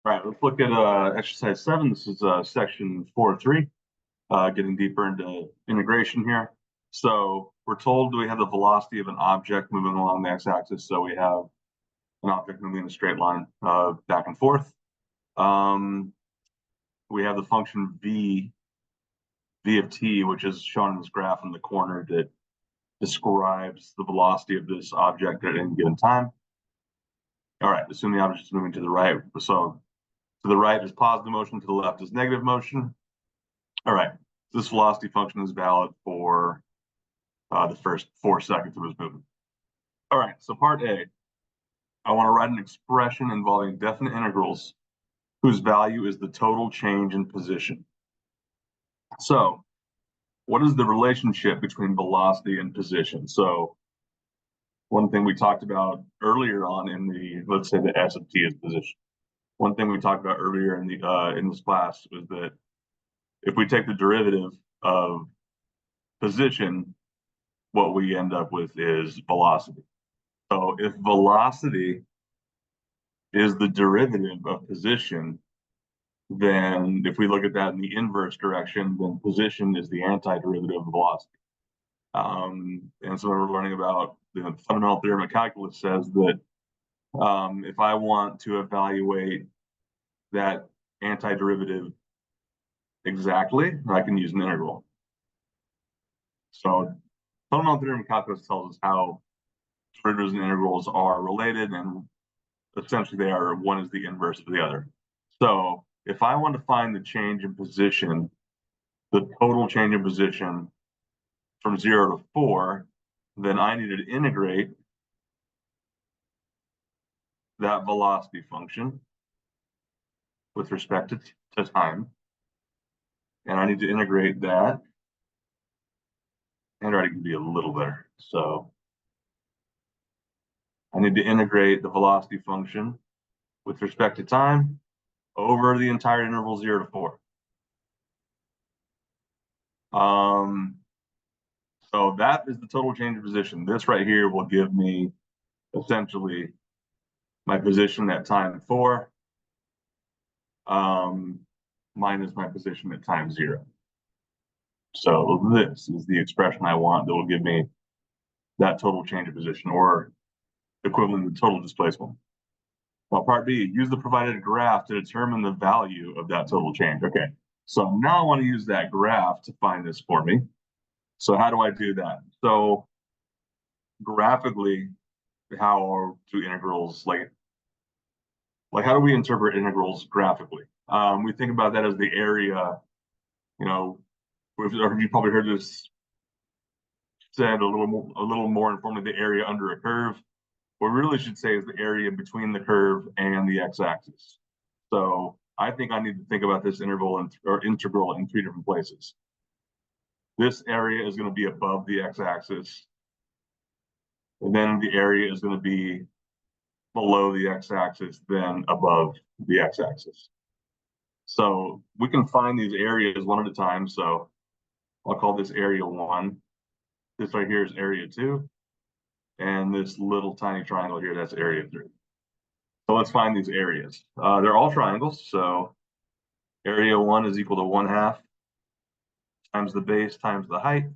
All right, let's look at exercise 7. This is section 4.3, getting deeper into integration here. So we're told we have the velocity of an object moving along the x-axis. So we have an object moving in a straight line back and forth. We have the function v of t, which is shown in this graph in the corner that describes the velocity of this object at any given time. All right, assume the object is moving to the right. So to the right is positive motion, to the left is negative motion. All right, this velocity function is valid for the first 4 seconds of this movement. All right, so part A, I want to write an expression involving definite integrals whose value is the total change in position. So what is the relationship between velocity and position? So one thing we talked about earlier on in the, let's say the S of t is position. One thing we talked about earlier in this class was that if we take the derivative of position, what we end up with is velocity. So if velocity is the derivative of position, then if we look at that in the inverse direction, then position is the antiderivative of velocity. And so we're learning about the fundamental theorem of calculus says that if I want to evaluate that antiderivative exactly, I can use an integral. So fundamental theorem of calculus tells us how derivatives and integrals are related, and essentially they are, one is the inverse of the other. So if I want to find the change in position, the total change in position from 0 to 4, then I need to integrate that velocity function with respect to time. And I need to integrate that. Handwriting can be a little better. So I need to integrate the velocity function with respect to time over the entire interval 0 to 4. So that is the total change of position. This right here will give me essentially my position at time 4 minus my position at time 0. So this is the expression I want that will give me that total change of position, or equivalent to total displacement. Well, part B, use the provided graph to determine the value of that total change. Okay, so now I want to use that graph to find this for me. So how do I do that? So graphically, how do integrals, like how do we interpret integrals graphically? We think about that as the area, you know, you probably heard this said a little more informally, the area under a curve. What we really should say is the area between the curve and the x-axis. So I think I need to think about this integral in 3 different places. This area is going to be above the x-axis, and then the area is going to be below the x-axis, then above the x-axis. So we can find these areas one at a time. So I'll call this area 1. This right here is area 2. And this little tiny triangle here, that's area 3. So let's find these areas. They're all triangles. So area 1 is equal to 1/2 times the base times the height.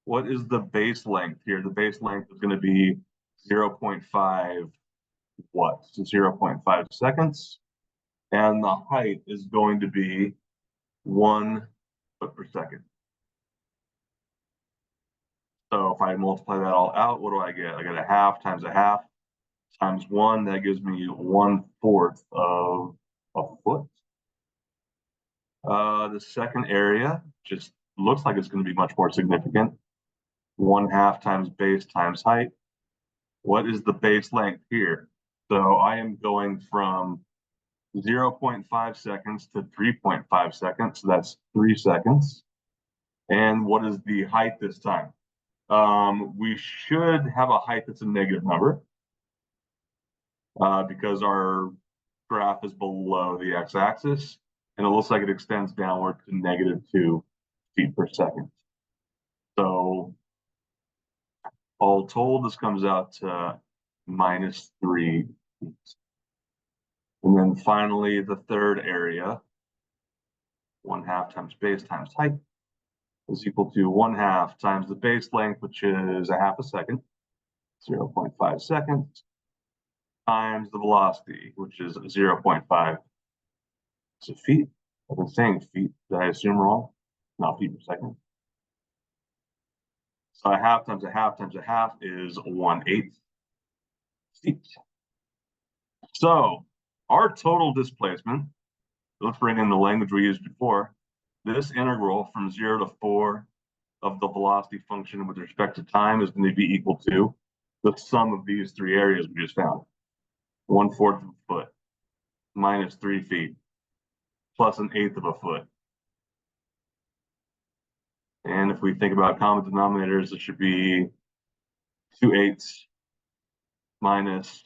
What is the base length here? The base length is going to be 0.5 what? So 0.5 seconds. And the height is going to be 1 foot per second. So if I multiply that all out, what do I get? I get 1/2 times 1/2 times 1. That gives me 1/4 of a foot. The second area just looks like it's going to be much more significant. 1/2 times base times height. What is the base length here? So I am going from 0.5 seconds to 3.5 seconds. So that's 3 seconds. And what is the height this time? We should have a height that's a negative number because our graph is below the x-axis, and it looks like it extends downward to -2 feet per second. So all told, this comes out to -3 feet. And then finally, the third area, 1/2 times base times height, is equal to 1/2 times the base length, which is 1/2 second, 0.5 seconds, times the velocity, which is 0.5 feet. I've been saying feet. Did I assume wrong? Not feet per second. So 1/2 times 1/2 times 1/2 is 1/8 feet. So our total displacement, let's bring in the language we used before. This integral from 0 to 4 of the velocity function with respect to time is going to be equal to the sum of these three areas we just found. 1/4 of a foot minus 3 feet plus 1/8 of a foot. And if we think about common denominators, it should be 2/8 minus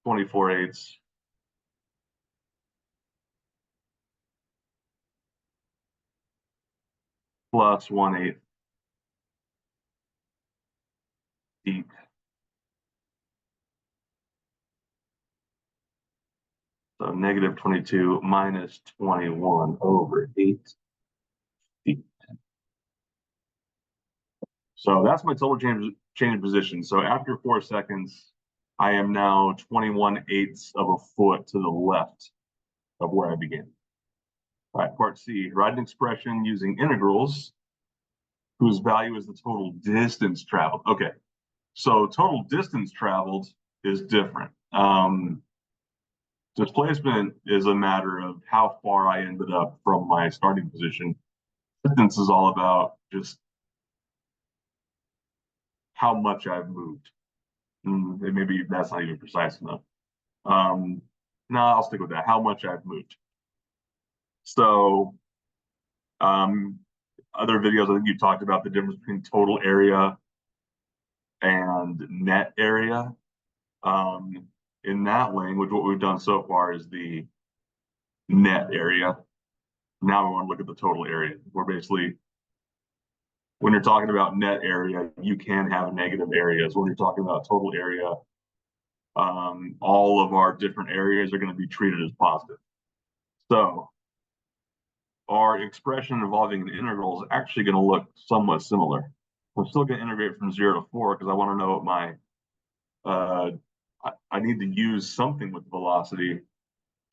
24/8 plus 1/8 feet. So negative 22 minus 21 over 8 feet. So that's my total change of position. So after 4 seconds, I am now 21/8 of a foot to the left of where I began. All right, part C, write an expression using integrals whose value is the total distance traveled. Okay, so total distance traveled is different. Displacement is a matter of how far I ended up from my starting position. Distance is all about just how much I've moved. Maybe that's not even precise enough. No, I'll stick with that. How much I've moved. So, other videos, I think you talked about the difference between total area and net area. In that language, what we've done so far is the net area. Now we want to look at the total area. We're basically, when you're talking about net area, you can have negative areas. When you're talking about total area, all of our different areas are going to be treated as positive. So our expression involving an integral is actually going to look somewhat similar. I'm still going to integrate from 0 to 4 because I want to know what my, I need to use something with the velocity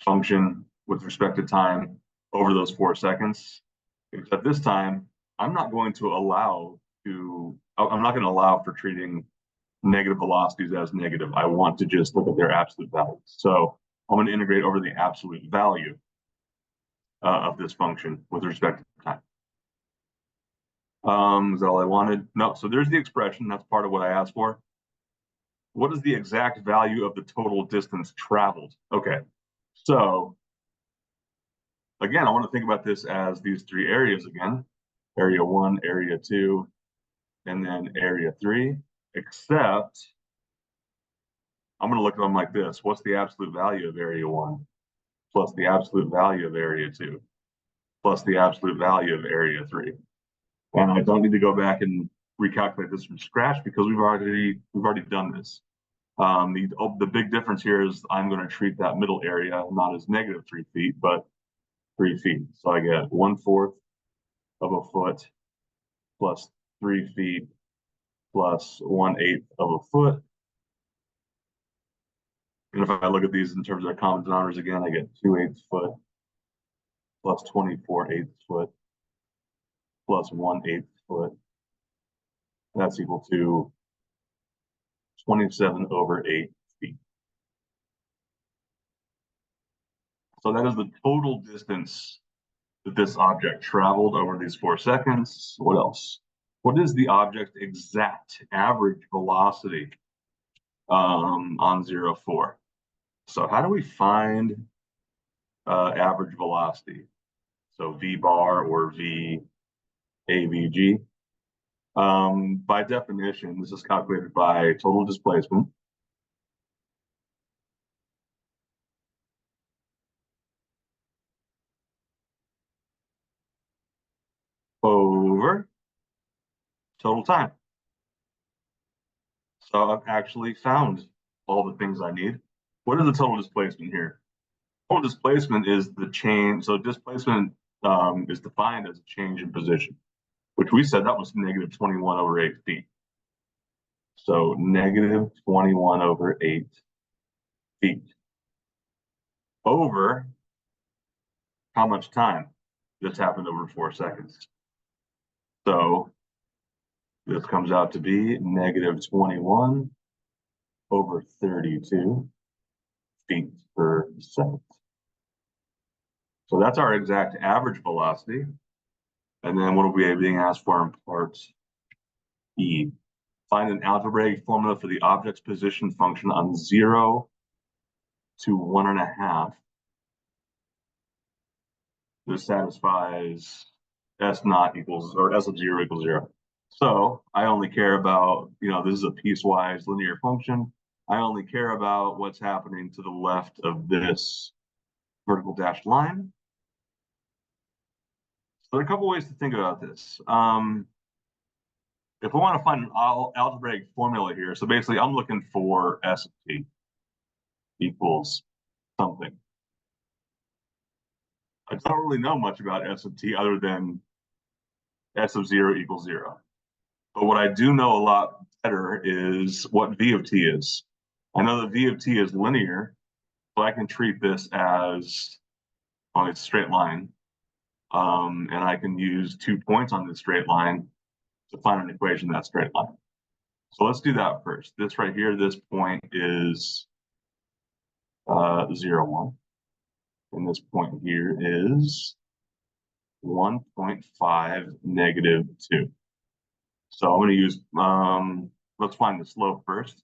function with respect to time over those 4 seconds. Except this time, I'm not going to allow for treating negative velocities as negative. I want to just look at their absolute values. So I'm going to integrate over the absolute value of this function with respect to time. Is that all I wanted? No, so there's the expression. That's part of what I asked for. What is the exact value of the total distance traveled? Okay, so again, I want to think about this as these three areas again. Area 1, area 2, and then area 3, except I'm going to look at them like this. What's the absolute value of area 1 plus the absolute value of area 2 plus the absolute value of area 3? And I don't need to go back and recalculate this from scratch because we've already done this. The big difference here is I'm going to treat that middle area not as negative 3 feet, but 3 feet. So I get 1/4 of a foot plus 3 feet plus 1/8 of a foot. And if I look at these in terms of common denominators again, I get 2/8 foot plus 24/8 foot plus 1/8 foot. That's equal to 27 over 8 feet. So that is the total distance that this object traveled over these 4 seconds. What else? What is the object's exact average velocity on 0, 4? So how do we find average velocity? So V bar or V AVG. By definition, this is calculated by total displacement over total time. So I've actually found all the things I need. What is the total displacement here? Total displacement is the change. So displacement is defined as a change in position, which we said that was negative 21 over 8 feet. So negative 21 over 8 feet over how much time? This happened over 4 seconds. So this comes out to be negative 21 over 32 feet per second. So that's our exact average velocity. And then what are we being asked for in part E? Find an algebraic formula for the object's position function on 0 to 1.5. This satisfies S naught equals, or S of 0 equals 0. So I only care about, this is a piecewise linear function. I only care about what's happening to the left of this vertical dashed line. So there are a couple ways to think about this. If we want to find an algebraic formula here, so basically I'm looking for S of t equals something. I don't really know much about S of t other than S of 0 equals 0. But what I do know a lot better is what V of t is. I know that V of t is linear, so I can treat this as, well, it's a straight line. And I can use 2 points on this straight line to find an equation of that straight line. So let's do that first. This right here, this point is 0, 1. And this point here is 1.5, negative 2. So I'm going to use, let's find the slope first.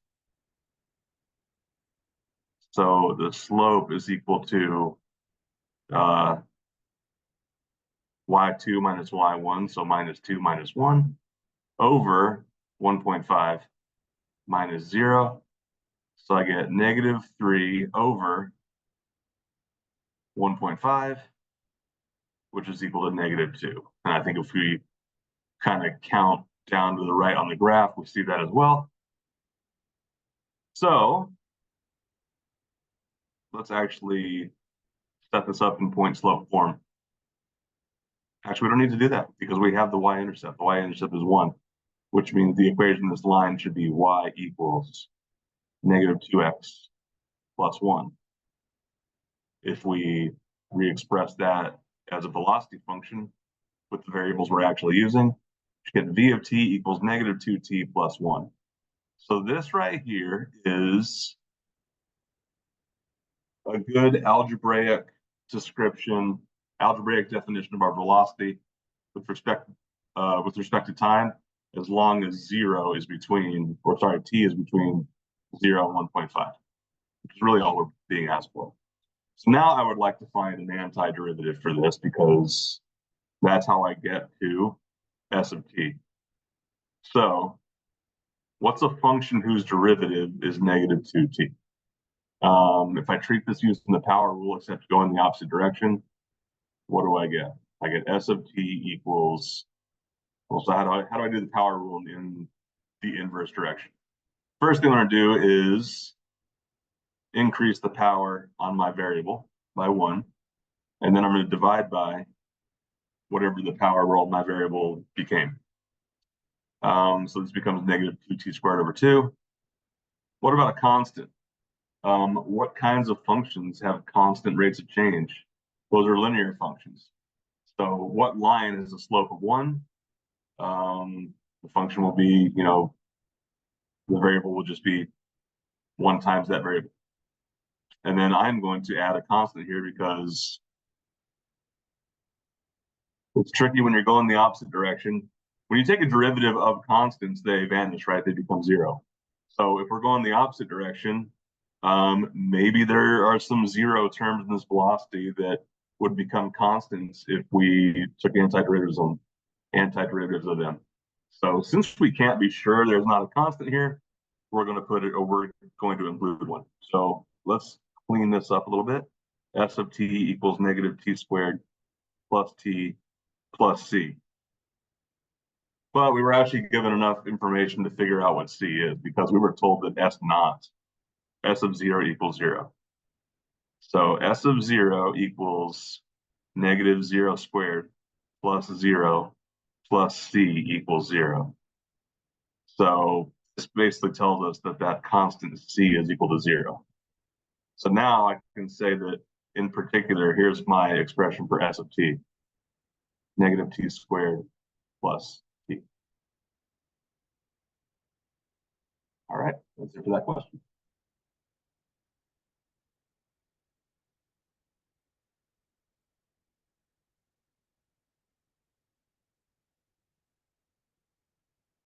So the slope is equal to y2 minus y1, so minus 2 minus 1, over 1.5 minus 0. So I get negative 3 over 1.5, which is equal to negative 2. And I think if we kind of count down to the right on the graph, we see that as well. So let's actually set this up in point slope form. Actually, we don't need to do that because we have the y-intercept. The y-intercept is 1, which means the equation of this line should be y equals negative 2x plus 1. If we re-express that as a velocity function with the variables we're actually using, we get v of t equals negative 2t plus 1. So this right here is a good algebraic description, algebraic definition of our velocity with respect to time, as long as 0 is between, or sorry, t is between 0 and 1.5, which is really all we're being asked for. So now I would like to find an antiderivative for this because that's how I get to S of t. So what's a function whose derivative is negative 2t? If I treat this using the power rule, except go in the opposite direction, what do I get? I get S of t equals, well, so how do I do the power rule in the inverse direction? First thing I'm going to do is increase the power on my variable by 1, and then I'm going to divide by whatever the power rule of my variable became. So this becomes negative 2t squared over 2. What about a constant? What kinds of functions have constant rates of change? Those are linear functions. So what line has a slope of 1? The function will be, the variable will just be 1 times that variable. And then I'm going to add a constant here because it's tricky when you're going the opposite direction. When you take a derivative of constants, they vanish, right? They become 0. So if we're going the opposite direction, maybe there are some 0 terms in this velocity that would become constants if we took antiderivatives of them. So since we can't be sure there's not a constant here, we're going to include one. So let's clean this up a little bit. S of t equals negative t squared plus t plus c. But we were actually given enough information to figure out what c is because we were told that S naught, S of 0 equals 0. So S of 0 equals negative 0 squared plus 0 plus C equals 0. So this basically tells us that that constant C is equal to 0. So now I can say that in particular, here's my expression for S of t, negative t squared plus t. All right, that's it for that question.